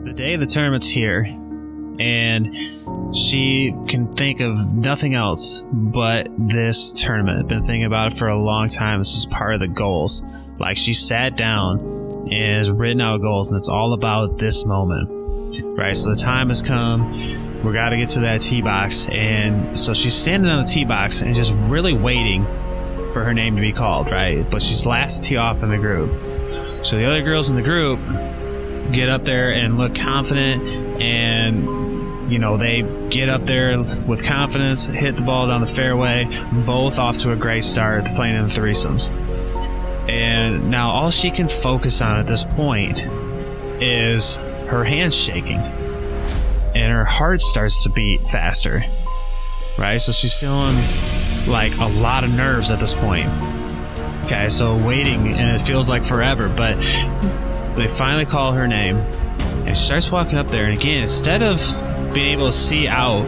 The day of the tournament's here, and she can think of nothing else but this tournament. Been thinking about it for a long time. This is part of the goals. Like, she sat down and has written out goals, and it's all about this moment, right? So the time has come. We got to get to that tee box, and so she's standing on the tee box and just really waiting for her name to be called, right? But she's last to tee off in the group. So the other girls in the group get up there and look confident, and they get up there with confidence, hit the ball down the fairway, both off to a great start, playing in the threesomes. And now all she can focus on at this point is her hands shaking, and her heart starts to beat faster, right? So she's feeling like a lot of nerves at this point. Okay, so waiting, and it feels like forever, but they finally call her name, and she starts walking up there, and again, instead of being able to see out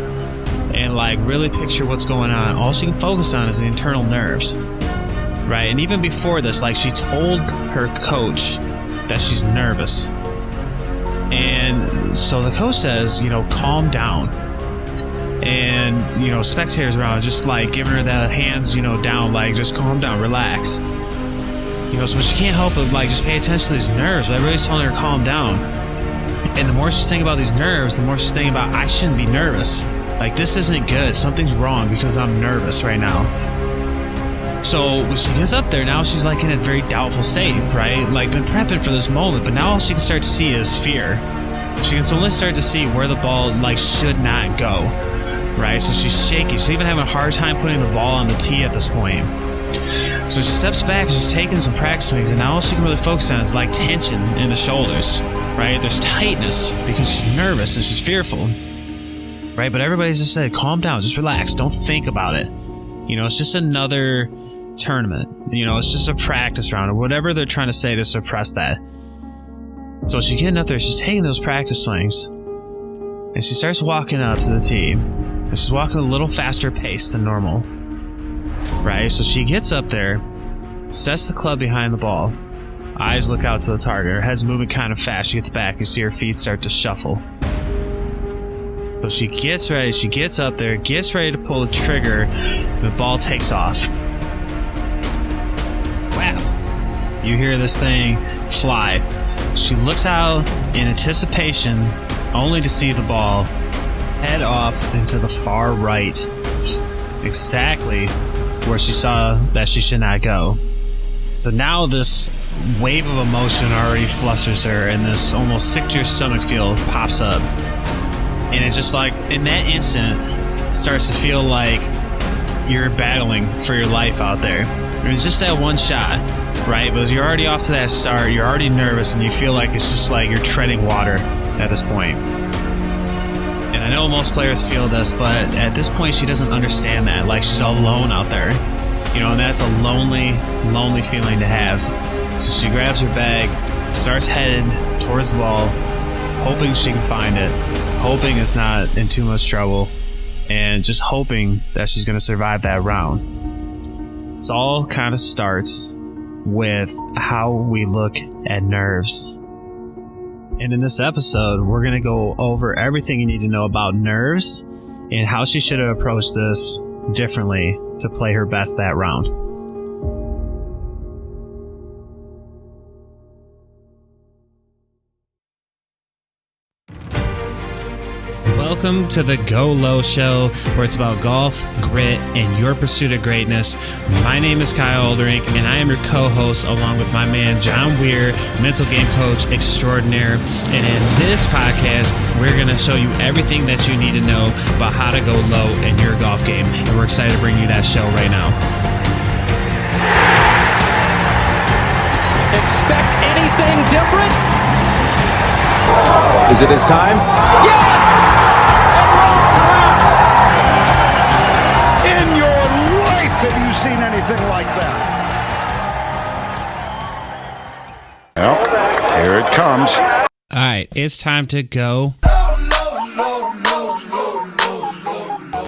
and really picture what's going on, all she can focus on is the internal nerves, right? And even before this, she told her coach that she's nervous, and so the coach says, calm down, and spectators around just giving her the hands down, just calm down, relax. So she can't help but just pay attention to these nerves. But everybody's telling her to calm down. And the more she's thinking about these nerves, the more she's thinking about, I shouldn't be nervous. This isn't good. Something's wrong because I'm nervous right now. So when she gets up there, now she's in a very doubtful state, right? Been prepping for this moment, but now all she can start to see is fear. She can only start to see where the ball should not go, right? So she's shaky. She's even having a hard time putting the ball on the tee at this point. So she steps back, she's taking some practice swings, and now all she can really focus on is tension in the shoulders, right? There's tightness because she's nervous and she's fearful, right? But everybody's just said, calm down, just relax, don't think about it. It's just another tournament. It's just a practice round or whatever they're trying to say to suppress that. So she's getting up there, she's taking those practice swings, and she starts walking up to the tee, and she's walking a little faster pace than normal. Right, so she gets up there, sets the club behind the ball, eyes look out to the target, her head's moving kind of fast, she gets back, you see her feet start to shuffle. So she gets ready, she gets up there, gets ready to pull the trigger, the ball takes off. Wow. You hear this thing fly. She looks out in anticipation, only to see the ball head off into the far right. Exactly where she saw that she should not go. So now this wave of emotion already flusters her, and this almost sick to your stomach feel pops up. And it's just in that instant, starts to feel like you're battling for your life out there. And it's just that one shot, right? But you're already off to that start, you're already nervous, and you feel like it's just you're treading water at this point. And I know most players feel this, but at this point she doesn't understand that. She's all alone out there. And that's a lonely, lonely feeling to have. So she grabs her bag, starts headed towards the ball, hoping she can find it, hoping it's not in too much trouble, and just hoping that she's going to survive that round. It all kind of starts with how we look at nerves. And in this episode, we're going to go over everything you need to know about nerves and how she should have approached this differently to play her best that round. Welcome to the Go Low Show, where it's about golf, grit, and your pursuit of greatness. My name is Kyle Olderink, and I am your co-host along with my man John Weir, mental game coach extraordinaire. And in this podcast, we're going to show you everything that you need to know about how to go low in your golf game. And we're excited to bring you that show right now. Expect anything different? Is it his time? Yes! In your life have you seen anything like that? Well, here it comes. All right, it's time to go.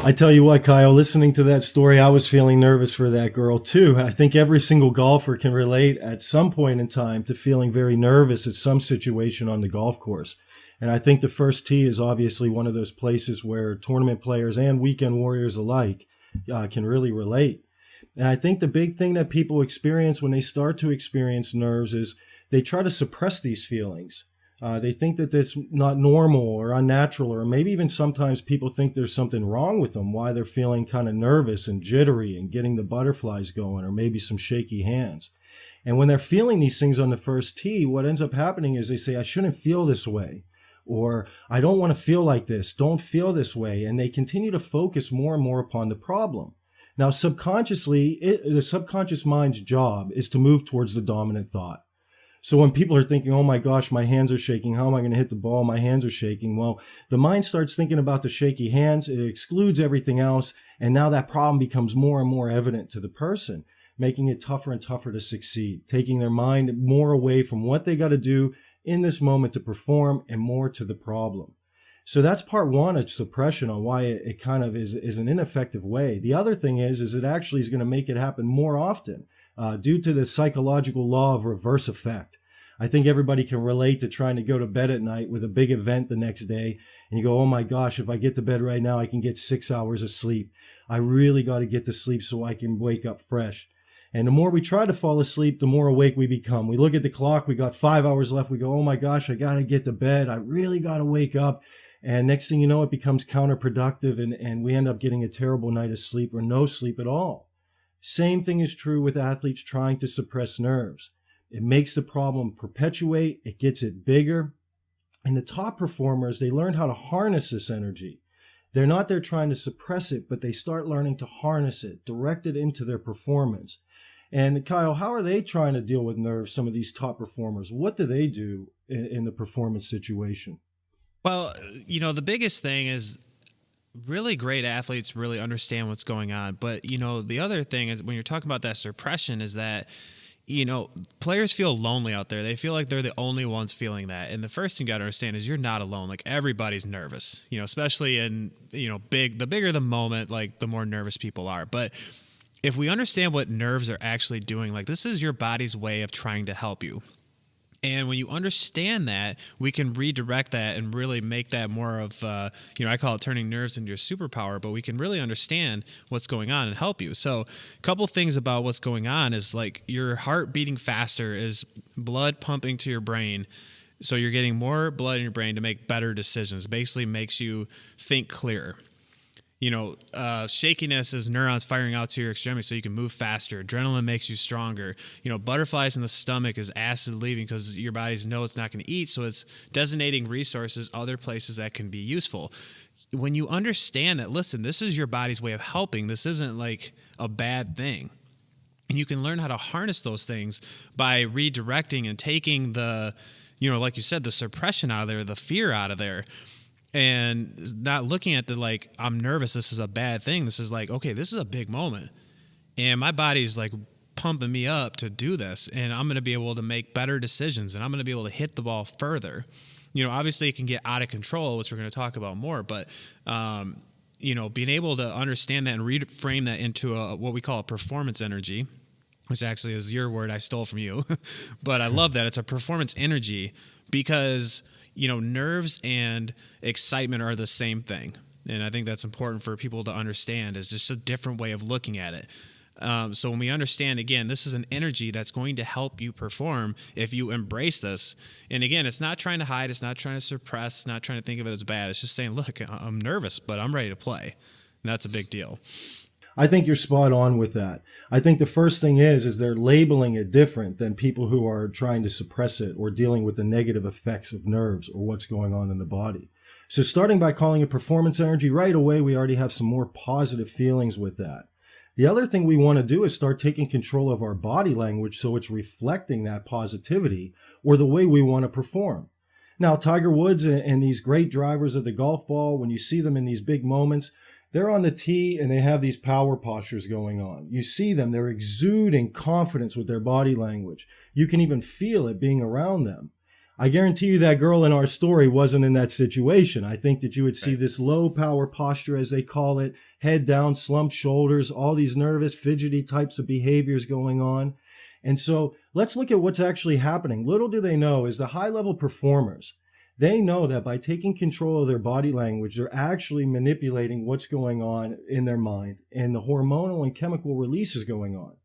I tell you what, Kyle, listening to that story, I was feeling nervous for that girl too. I think every single golfer can relate at some point in time to feeling very nervous at some situation on the golf course. And I think the first tee is obviously one of those places where tournament players and weekend warriors alike can really relate. And I think the big thing that people experience when they start to experience nerves is they try to suppress these feelings. They think that it's not normal or unnatural, or maybe even sometimes people think there's something wrong with them, why they're feeling kind of nervous and jittery and getting the butterflies going, or maybe some shaky hands. And when they're feeling these things on the first tee, what ends up happening is they say, I shouldn't feel this way, or I don't want to feel like this. Don't feel this way. And they continue to focus more and more upon the problem. Now, subconsciously, the subconscious mind's job is to move towards the dominant thought. So when people are thinking, oh my gosh, my hands are shaking, how am I going to hit the ball? My hands are shaking. Well, the mind starts thinking about the shaky hands. It excludes everything else. And now that problem becomes more and more evident to the person, making it tougher and tougher to succeed, taking their mind more away from what they got to do in this moment to perform and more to the problem. So that's part one of suppression on why it kind of is an ineffective way. The other thing is it actually is going to make it happen more often due to the psychological law of reverse effect. I think everybody can relate to trying to go to bed at night with a big event the next day. And you go, oh my gosh, if I get to bed right now, I can get 6 hours of sleep. I really got to get to sleep so I can wake up fresh. And the more we try to fall asleep, the more awake we become. We look at the clock, we got 5 hours left. We go, oh my gosh, I got to get to bed. I really got to wake up. And next thing you know, it becomes counterproductive and we end up getting a terrible night of sleep or no sleep at all. Same thing is true with athletes trying to suppress nerves. It makes the problem perpetuate. It gets it bigger. And the top performers, they learn how to harness this energy. They're not there trying to suppress it, but they start learning to harness it, direct it into their performance. And Kyle, how are they trying to deal with nerves, some of these top performers? What do they do in the performance situation? Well, the biggest thing is really great athletes really understand what's going on. But, the other thing is when you're talking about that suppression is that, players feel lonely out there. They feel like they're the only ones feeling that. And the first thing you got to understand is you're not alone. Like everybody's nervous, especially in, the bigger the moment, like the more nervous people are. But if we understand what nerves are actually doing, like this is your body's way of trying to help you. And when you understand that, we can redirect that and really make that more of, I call it turning nerves into your superpower, but we can really understand what's going on and help you. So a couple things about what's going on is like your heart beating faster is blood pumping to your brain. So you're getting more blood in your brain to make better decisions. Basically makes you think clearer. Shakiness is neurons firing out to your extremities so you can move faster. Adrenaline makes you stronger. Butterflies in the stomach is acid leaving because your bodies know it's not going to eat, so it's designating resources, other places that can be useful. When you understand that, listen, this is your body's way of helping. This isn't like a bad thing. And you can learn how to harness those things by redirecting and taking the, like you said, the suppression out of there, the fear out of there. And not looking at I'm nervous, this is a bad thing. This is like, okay, this is a big moment. And my body's like pumping me up to do this. And I'm going to be able to make better decisions. And I'm going to be able to hit the ball further. Obviously it can get out of control, which we're going to talk about more. But, being able to understand that and reframe that into what we call a performance energy, which actually is your word I stole from you. But I love that. It's a performance energy because nerves and excitement are the same thing. And I think that's important for people to understand is just a different way of looking at it. So when we understand, again, this is an energy that's going to help you perform if you embrace this. And again, it's not trying to hide. It's not trying to suppress. It's not trying to think of it as bad. It's just saying, look, I'm nervous, but I'm ready to play. And that's a big deal. I think you're spot on with that. I think the first thing is they're labeling it different than people who are trying to suppress it or dealing with the negative effects of nerves or what's going on in the body. So starting by calling it performance energy right away, we already have some more positive feelings with that. The other thing we want to do is start taking control of our body language so it's reflecting that positivity or the way we want to perform. Now, Tiger Woods and these great drivers of the golf ball, when you see them in these big moments, they're on the tee and they have these power postures going on. You see them, they're exuding confidence with their body language. You can even feel it being around them. I guarantee you that girl in our story wasn't in that situation. I think that you would see this low power posture, as they call it, head down, slumped shoulders, all these nervous, fidgety types of behaviors going on. And so let's look at what's actually happening. Little do they know is the high level performers, They know that by taking control of their body language, they're actually manipulating what's going on in their mind and the hormonal and chemical releases going on.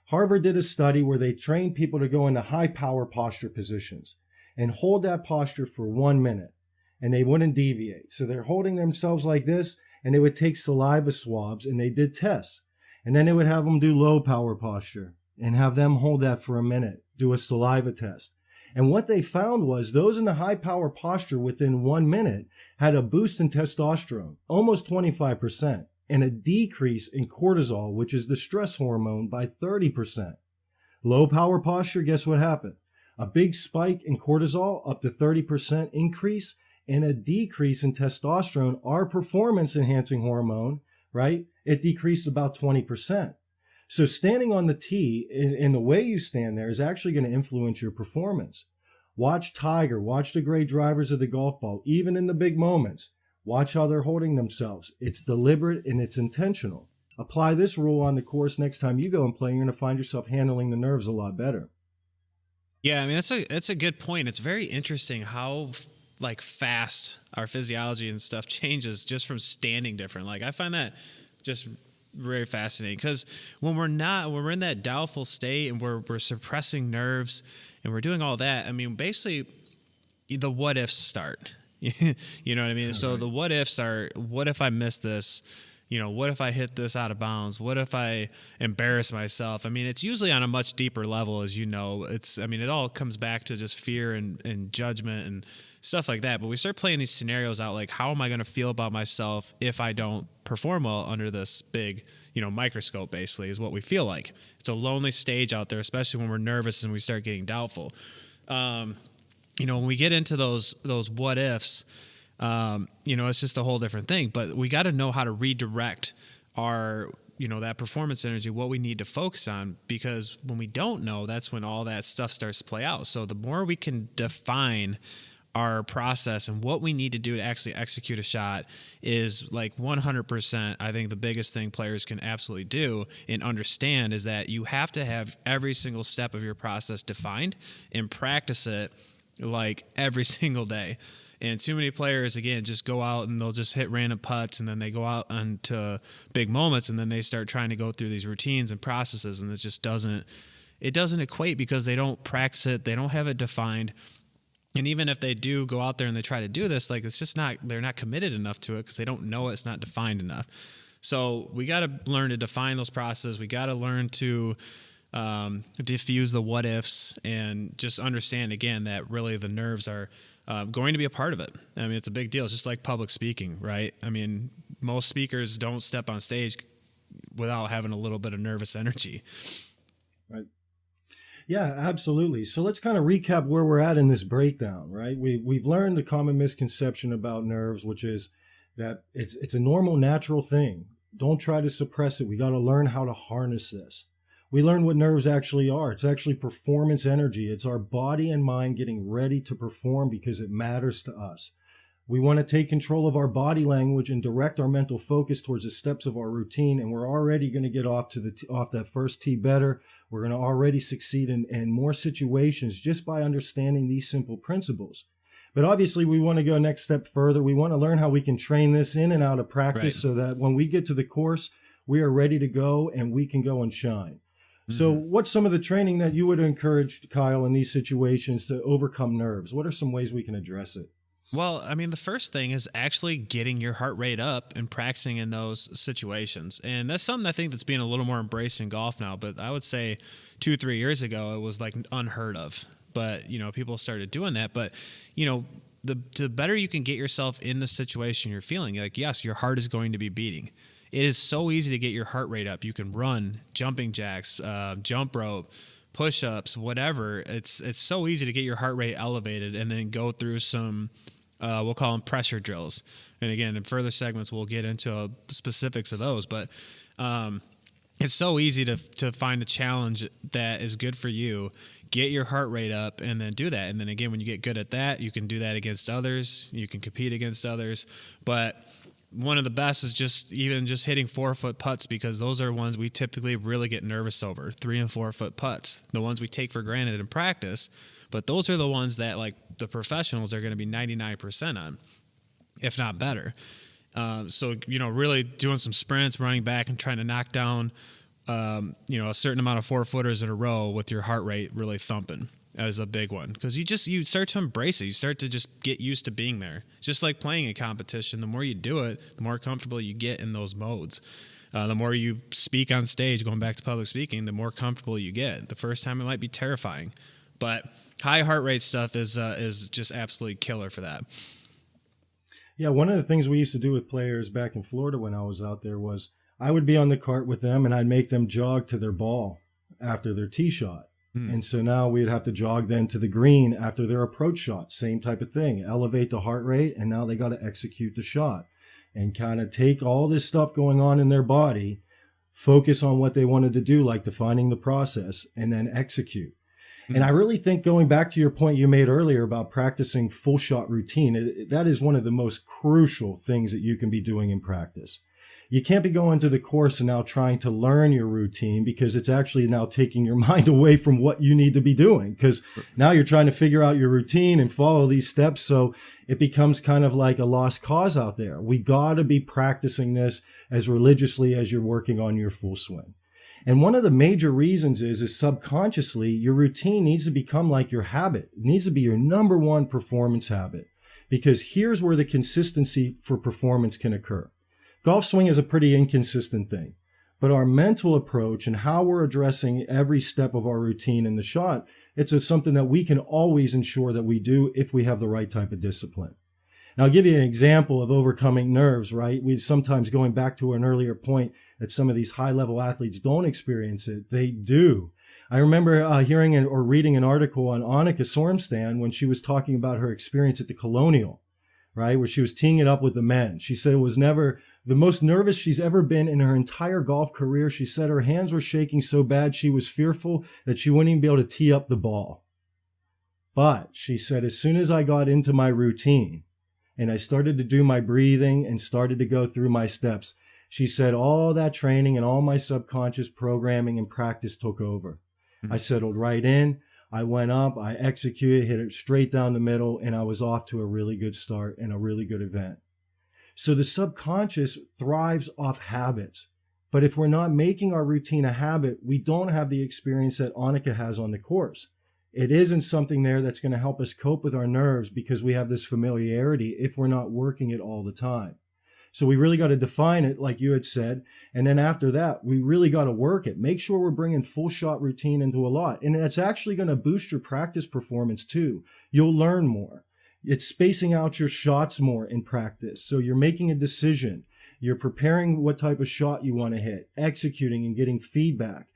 Harvard did a study where they trained people to go into high power posture positions and hold that posture for 1 minute, and they wouldn't deviate. So they're holding themselves like this, and they would take saliva swabs, and they did tests. And then they would have them do low power posture and have them hold that for a minute, do a saliva test. And what they found was those in the high power posture within 1 minute had a boost in testosterone, almost 25%, and a decrease in cortisol, which is the stress hormone, by 30%. Low power posture, guess what happened? A big spike in cortisol, up to 30% increase, and a decrease in testosterone, our performance enhancing hormone, right? It decreased about 20%. So standing on the tee in the way you stand there is actually going to influence your performance. Watch Tiger, watch the great drivers of the golf ball, even in the big moments. Watch how they're holding themselves. It's deliberate and it's intentional. Apply this rule on the course next time you go and play. You're going to find yourself handling the nerves a lot better. Yeah, I mean, that's a good point. It's very interesting how like fast our physiology and stuff changes just from standing different. Like I find that just very fascinating, because when we're in that doubtful state and we're suppressing nerves and we're doing all that, I mean, basically the what ifs start. You know what I mean? So the what ifs are, what if I miss this? You know, what if I hit this out of bounds? What if I embarrass myself? I mean, it's usually on a much deeper level, as you know. It all comes back to just fear and judgment and stuff like that. But we start playing these scenarios out, like, how am I going to feel about myself if I don't perform well under this big, microscope, basically, is what we feel like. It's a lonely stage out there, especially when we're nervous and we start getting doubtful. When we get into those what ifs, it's just a whole different thing. But we got to know how to redirect our, that performance energy, what we need to focus on, because when we don't know, that's when all that stuff starts to play out. So the more we can define our process and what we need to do to actually execute a shot is like 100%. I think the biggest thing players can absolutely do and understand is that you have to have every single step of your process defined and practice it like every single day. And too many players, again, just go out and they'll just hit random putts, and then they go out onto big moments, and then they start trying to go through these routines and processes, and it just doesn't equate, because they don't practice it, they don't have it defined. And even if they do go out there and they try to do this, like, it's just they're not committed enough to it because they don't know it's not defined enough. So we got to learn to define those processes. We got to learn to diffuse the what ifs and just understand, again, that really the nerves are going to be a part of it. I mean, it's a big deal. It's just like public speaking, right? I mean, most speakers don't step on stage without having a little bit of nervous energy. Right. Yeah, absolutely. So let's kind of recap where we're at in this breakdown, right? We've learned the common misconception about nerves, which is that it's a normal, natural thing. Don't try to suppress it. We got to learn how to harness this. We learn what nerves actually are. It's actually performance energy. It's our body and mind getting ready to perform because it matters to us. We want to take control of our body language and direct our mental focus towards the steps of our routine. And we're already going to get off that first tee better. We're going to already succeed in more situations just by understanding these simple principles. But obviously, we want to go next step further. We want to learn how we can train this in and out of practice, right, so that when we get to the course, we are ready to go and we can go and shine. Mm-hmm. So what's some of the training that you would encourage, Kyle, in these situations to overcome nerves? What are some ways we can address it? Well, I mean, the first thing is actually getting your heart rate up and practicing in those situations. And that's something I think that's being a little more embraced in golf now. But I would say 2-3 years ago, it was like unheard of. But, people started doing that. But, the better you can get yourself in the situation you're feeling, like, yes, your heart is going to be beating. It is so easy to get your heart rate up. You can run, jumping jacks, jump rope, push-ups, whatever. It's so easy to get your heart rate elevated and then go through some, we'll call them pressure drills. And again, in further segments, we'll get into the specifics of those. But it's so easy to find a challenge that is good for you, get your heart rate up, and then do that. And then again, when you get good at that, you can do that against others. You can compete against others. But one of the best is just hitting 4-foot putts, because those are ones we typically really get nervous over, 3 and 4 foot putts. The ones we take for granted in practice, but those are the ones that like the professionals are going to be 99% on, if not better. So, really doing some sprints, running back and trying to knock down, a certain amount of 4-footers in a row with your heart rate really thumping is a big one. Because you start to embrace it. You start to just get used to being there. It's just like playing a competition. The more you do it, the more comfortable you get in those modes. The more you speak on stage, going back to public speaking, the more comfortable you get. The first time it might be terrifying, but high heart rate stuff is just absolutely killer for that. Yeah, one of the things we used to do with players back in Florida when I was out there was I would be on the cart with them and I'd make them jog to their ball after their tee shot. And so now we'd have to jog then to the green after their approach shot. Same type of thing. Elevate the heart rate, and now they got to execute the shot and kind of take all this stuff going on in their body, focus on what they wanted to do, like defining the process, and then execute. And I really think going back to your point you made earlier about practicing full shot routine, that is one of the most crucial things that you can be doing in practice. You can't be going to the course and now trying to learn your routine, because it's actually now taking your mind away from what you need to be doing, because now you're trying to figure out your routine and follow these steps. So it becomes kind of like a lost cause out there. We got to be practicing this as religiously as you're working on your full swing. And one of the major reasons is subconsciously, your routine needs to become like your habit. It needs to be your number one performance habit, because here's where the consistency for performance can occur. Golf swing is a pretty inconsistent thing, but our mental approach and how we're addressing every step of our routine in the shot, it's something that we can always ensure that we do if we have the right type of discipline. Now, I'll give you an example of overcoming nerves, right? We sometimes, going back to an earlier point, that some of these high-level athletes don't experience it. They do. I remember hearing or reading an article on Annika Sormstan when she was talking about her experience at the Colonial, right, where she was teeing it up with the men. She said it was never the most nervous she's ever been in her entire golf career. She said her hands were shaking so bad she was fearful that she wouldn't even be able to tee up the ball. But she said, as soon as I got into my routine, and I started to do my breathing and started to go through my steps, she said all that training and all my subconscious programming and practice took over. I settled right in. I went up, I executed, hit it straight down the middle, and I was off to a really good start and a really good event. So the subconscious thrives off habits. But if we're not making our routine a habit, we don't have the experience that Annika has on the course. It isn't something there that's going to help us cope with our nerves, because we have this familiarity if we're not working it all the time. So we really got to define it, like you had said. And then after that, we really got to work it. Make sure we're bringing full shot routine into a lot. And that's actually going to boost your practice performance too. You'll learn more. It's spacing out your shots more in practice. So you're making a decision. You're preparing what type of shot you want to hit, executing and getting feedback.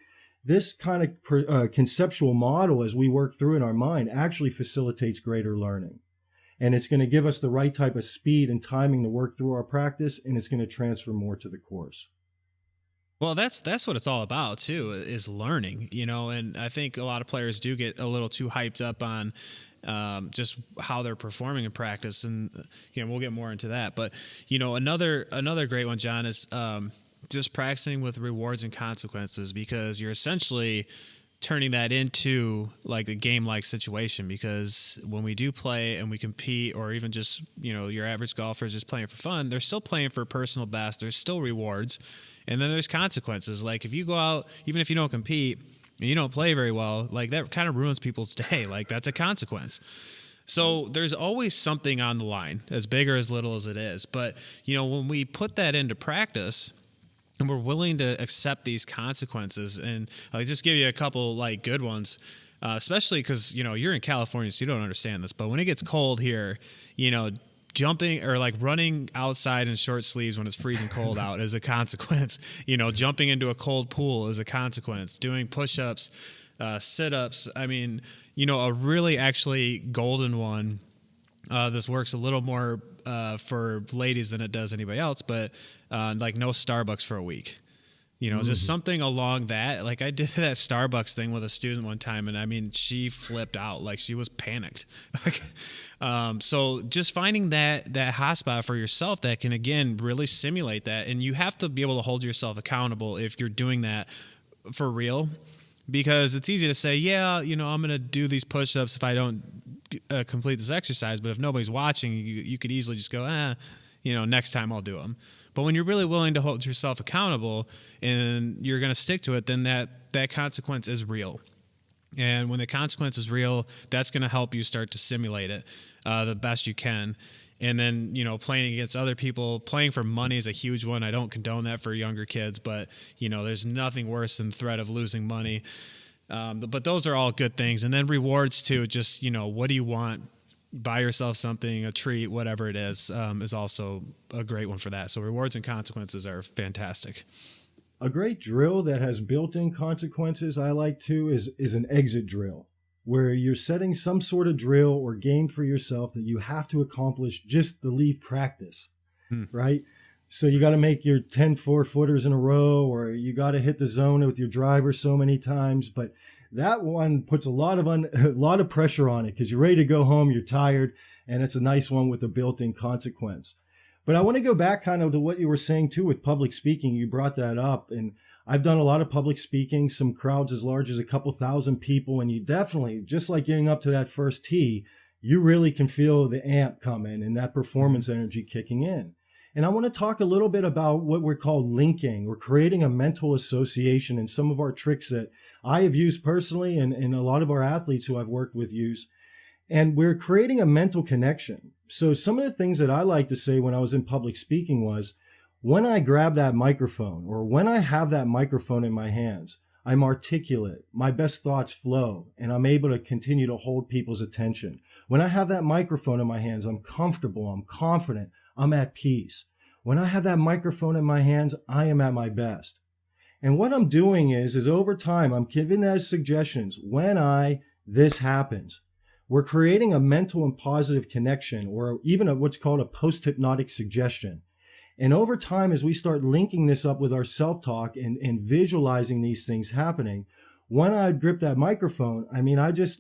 This kind of conceptual model, as we work through in our mind, actually facilitates greater learning. And it's going to give us the right type of speed and timing to work through our practice, and it's going to transfer more to the course. Well, that's what it's all about too, is learning, and I think a lot of players do get a little too hyped up on just how they're performing in practice, and we'll get more into that. But another great one, John, is just practicing with rewards and consequences, because you're essentially turning that into like a game-like situation. Because when we do play and we compete, or even just, your average golfer is just playing for fun, they're still playing for personal best. There's still rewards. And then there's consequences. Like if you go out, even if you don't compete and you don't play very well, like that kind of ruins people's day. Like that's a consequence. So there's always something on the line, as big or as little as it is. But, when we put that into practice, and we're willing to accept these consequences, and I'll just give you a couple like good ones, especially because, you're in California, so you don't understand this. But when it gets cold here, jumping or like running outside in short sleeves when it's freezing cold out is a consequence. Jumping into a cold pool is a consequence. Doing push-ups, sit-ups. I mean, a really actually golden one. This works a little more for ladies than it does anybody else, but like no Starbucks for a week. Just something along that. Like I did that Starbucks thing with a student one time, and I mean, she flipped out. Like she was panicked. So just finding that hotspot for yourself that can, again, really simulate that. And you have to be able to hold yourself accountable if you're doing that for real. because it's easy to say, yeah, I'm going to do these push-ups if I don't complete this exercise. But if nobody's watching, you could easily just go, next time I'll do them. But when you're really willing to hold yourself accountable and you're going to stick to it, then that consequence is real. And when the consequence is real, that's going to help you start to simulate it the best you can. And then, playing against other people, playing for money is a huge one. I don't condone that for younger kids, but, there's nothing worse than the threat of losing money. But those are all good things. And then rewards too, just, what do you want? Buy yourself something, a treat, whatever it is also a great one for that. So rewards and consequences are fantastic. A great drill that has built-in consequences I like too is an exit drill, where you're setting some sort of drill or game for yourself that you have to accomplish just to leave practice, right? So you got to make your 10 4-footers in a row, or you got to hit the zone with your driver so many times. But that one puts a lot of pressure on it because you're ready to go home, you're tired, and it's a nice one with a built-in consequence. But I want to go back kind of to what you were saying too with public speaking. You brought that up, and I've done a lot of public speaking, some crowds as large as a couple thousand people, and you definitely, just like getting up to that first tee, you really can feel the amp coming and that performance energy kicking in. And I want to talk a little bit about what we're called linking, or creating a mental association, and some of our tricks that I have used personally and a lot of our athletes who I've worked with use. And we're creating a mental connection. So some of the things that I like to say when I was in public speaking was, when I grab that microphone, or when I have that microphone in my hands, I'm articulate, my best thoughts flow, and I'm able to continue to hold people's attention. When I have that microphone in my hands, I'm comfortable, I'm confident, I'm at peace. When I have that microphone in my hands, I am at my best. And what I'm doing is over time, I'm giving those suggestions. When this happens, we're creating a mental and positive connection, or even what's called a post-hypnotic suggestion. And over time, as we start linking this up with our self-talk and visualizing these things happening, when I grip that microphone,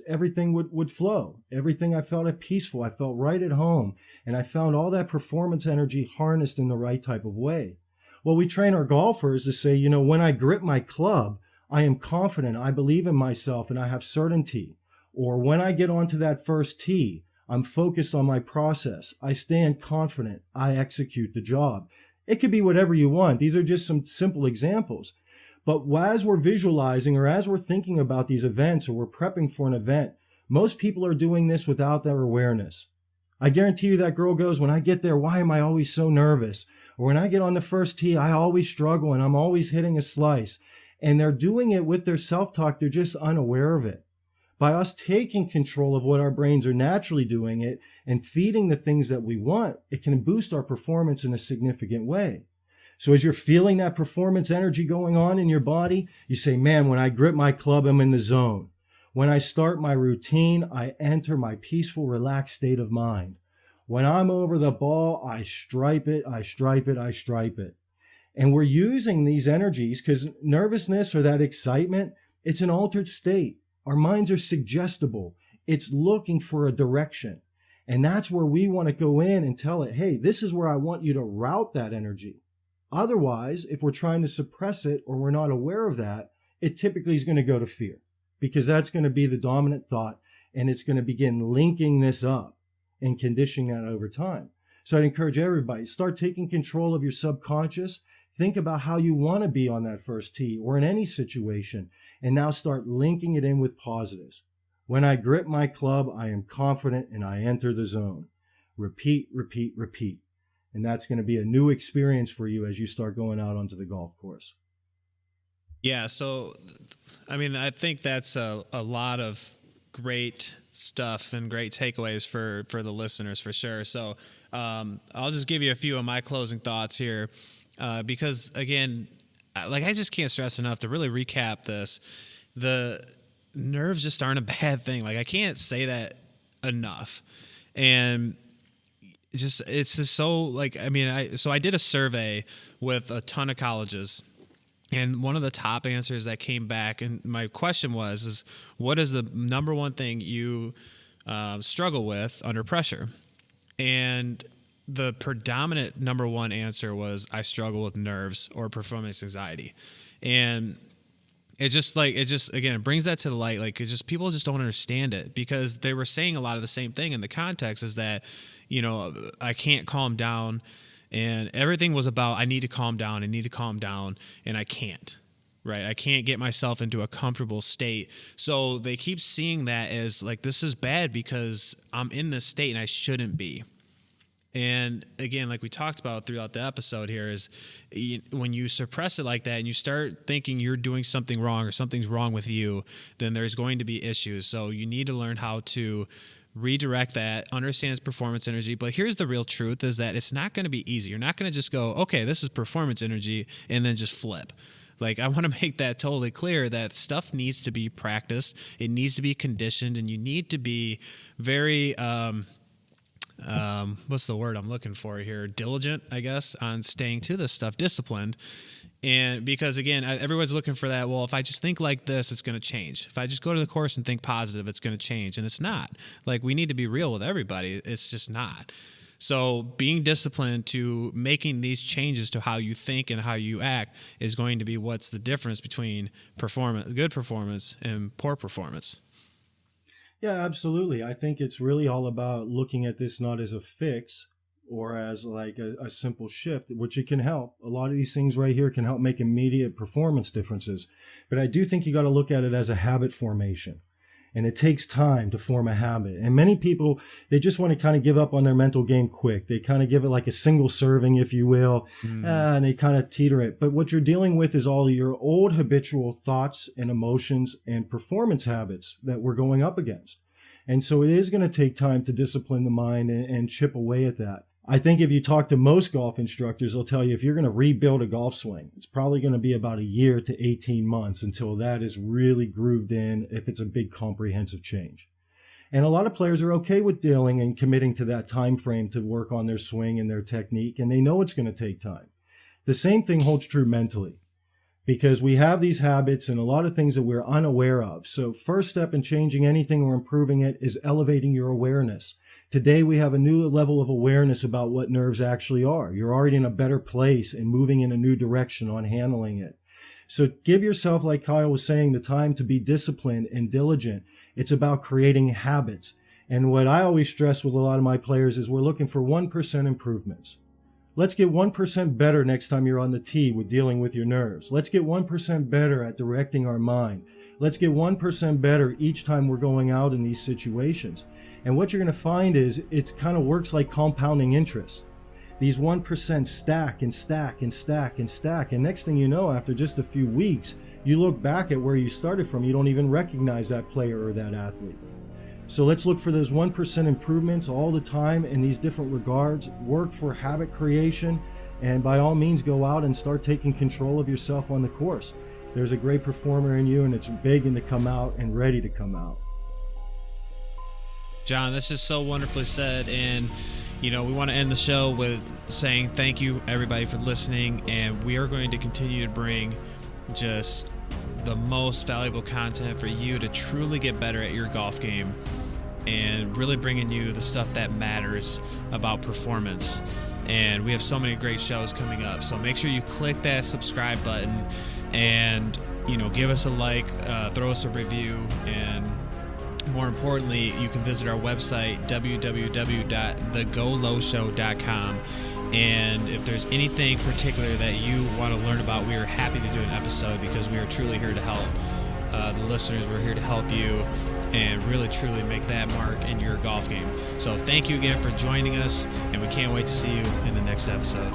everything would flow. Everything, I felt peaceful. I felt right at home. And I found all that performance energy harnessed in the right type of way. Well, we train our golfers to say, when I grip my club, I am confident, I believe in myself, and I have certainty. Or when I get onto that first tee, I'm focused on my process. I stand confident. I execute the job. It could be whatever you want. These are just some simple examples. But as we're visualizing, or as we're thinking about these events, or we're prepping for an event, most people are doing this without their awareness. I guarantee you that girl goes, when I get there, why am I always so nervous? Or when I get on the first tee, I always struggle and I'm always hitting a slice. And they're doing it with their self-talk. They're just unaware of it. By us taking control of what our brains are naturally doing it and feeding the things that we want, it can boost our performance in a significant way. So as you're feeling that performance energy going on in your body, you say, man, when I grip my club, I'm in the zone. When I start my routine, I enter my peaceful, relaxed state of mind. When I'm over the ball, I stripe it, I stripe it, I stripe it. And we're using these energies because nervousness, or that excitement, it's an altered state. Our minds are suggestible. It's looking for a direction. And that's where we want to go in and tell it, hey, this is where I want you to route that energy. Otherwise, if we're trying to suppress it, or we're not aware of that, it typically is going to go to fear, because that's going to be the dominant thought, and it's going to begin linking this up and conditioning that over time. So I'd encourage everybody, start taking control of your subconscious. Think about how you want to be on that first tee or in any situation, and now start linking it in with positives. When I grip my club, I am confident and I enter the zone. Repeat, repeat, repeat. And that's going to be a new experience for you as you start going out onto the golf course. Yeah, so, I think that's a lot of great stuff and great takeaways for the listeners, for sure. So I'll just give you a few of my closing thoughts here. Because again, I just can't stress enough to really recap this. The nerves just aren't a bad thing. I can't say that enough. And it's just so I did a survey with a ton of colleges, and one of the top answers that came back, and my question was, what is the number one thing you struggle with under pressure? And the predominant number one answer was, I struggle with nerves or performance anxiety. And it just again, it brings that to the light. Like, it just, people just don't understand it, because they were saying a lot of the same thing in the context, is that, you know, I can't calm down, and everything was about, I need to calm down, and I can't. Right. I can't get myself into a comfortable state. So they keep seeing that as like, this is bad because I'm in this state and I shouldn't be. And again, like we talked about throughout the episode here, is when you suppress it like that and you start thinking you're doing something wrong or something's wrong with you, then there's going to be issues. So you need to learn how to redirect that, understand its performance energy. But here's the real truth, is that it's not going to be easy. You're not going to just go, okay, this is performance energy, and then just flip. Like, I want to make that totally clear that stuff needs to be practiced. It needs to be conditioned, and you need to be very, what's the word I'm looking for here? Diligent, I guess, on staying to this stuff, disciplined. And because, again, everyone's looking for that, well, if I just think like this, it's going to change. If I just go to the course and think positive, it's going to change. And it's not. Like, we need to be real with everybody. It's just not. So being disciplined to making these changes to how you think and how you act is going to be what's the difference between good performance and poor performance. Yeah, absolutely. I think it's really all about looking at this not as a fix or as like a simple shift, which it can help. A lot of these things right here can help make immediate performance differences. But I do think you got to look at it as a habit formation. And it takes time to form a habit. And many people, they just want to kind of give up on their mental game quick. They kind of give it like a single serving, if you will, and they kind of teeter it. But what you're dealing with is all your old habitual thoughts and emotions and performance habits that we're going up against. And so it is going to take time to discipline the mind and chip away at that. I think if you talk to most golf instructors, they'll tell you if you're going to rebuild a golf swing, it's probably going to be about a year to 18 months until that is really grooved in, if it's a big comprehensive change. And a lot of players are okay with dealing and committing to that time frame to work on their swing and their technique, and they know it's going to take time. The same thing holds true mentally, because we have these habits and a lot of things that we're unaware of. So first step in changing anything or improving it is elevating your awareness. Today, we have a new level of awareness about what nerves actually are. You're already in a better place and moving in a new direction on handling it. So give yourself, like Kyle was saying, the time to be disciplined and diligent. It's about creating habits. And what I always stress with a lot of my players is we're looking for 1% improvements. Let's get 1% better next time you're on the tee with dealing with your nerves. Let's get 1% better at directing our mind. Let's get 1% better each time we're going out in these situations. And what you're going to find is it kind of works like compounding interest. These 1% stack and stack and stack and stack. And next thing you know, after just a few weeks, you look back at where you started from. You don't even recognize that player or that athlete. So let's look for those 1% improvements all the time in these different regards. Work for habit creation, and by all means go out and start taking control of yourself on the course. There's a great performer in you, and it's begging to come out and ready to come out. John, this is so wonderfully said, and we want to end the show with saying thank you everybody for listening, and we are going to continue to bring just the most valuable content for you to truly get better at your golf game and really bringing you the stuff that matters about performance. And we have so many great shows coming up, so make sure you click that subscribe button and give us a like, throw us a review, and more importantly, you can visit our website www.thegolowshow.com. And if there's anything particular that you want to learn about, we are happy to do an episode, because we are truly here to help the listeners. We're here to help you and really truly make that mark in your golf game. So thank you again for joining us, and we can't wait to see you in the next episode.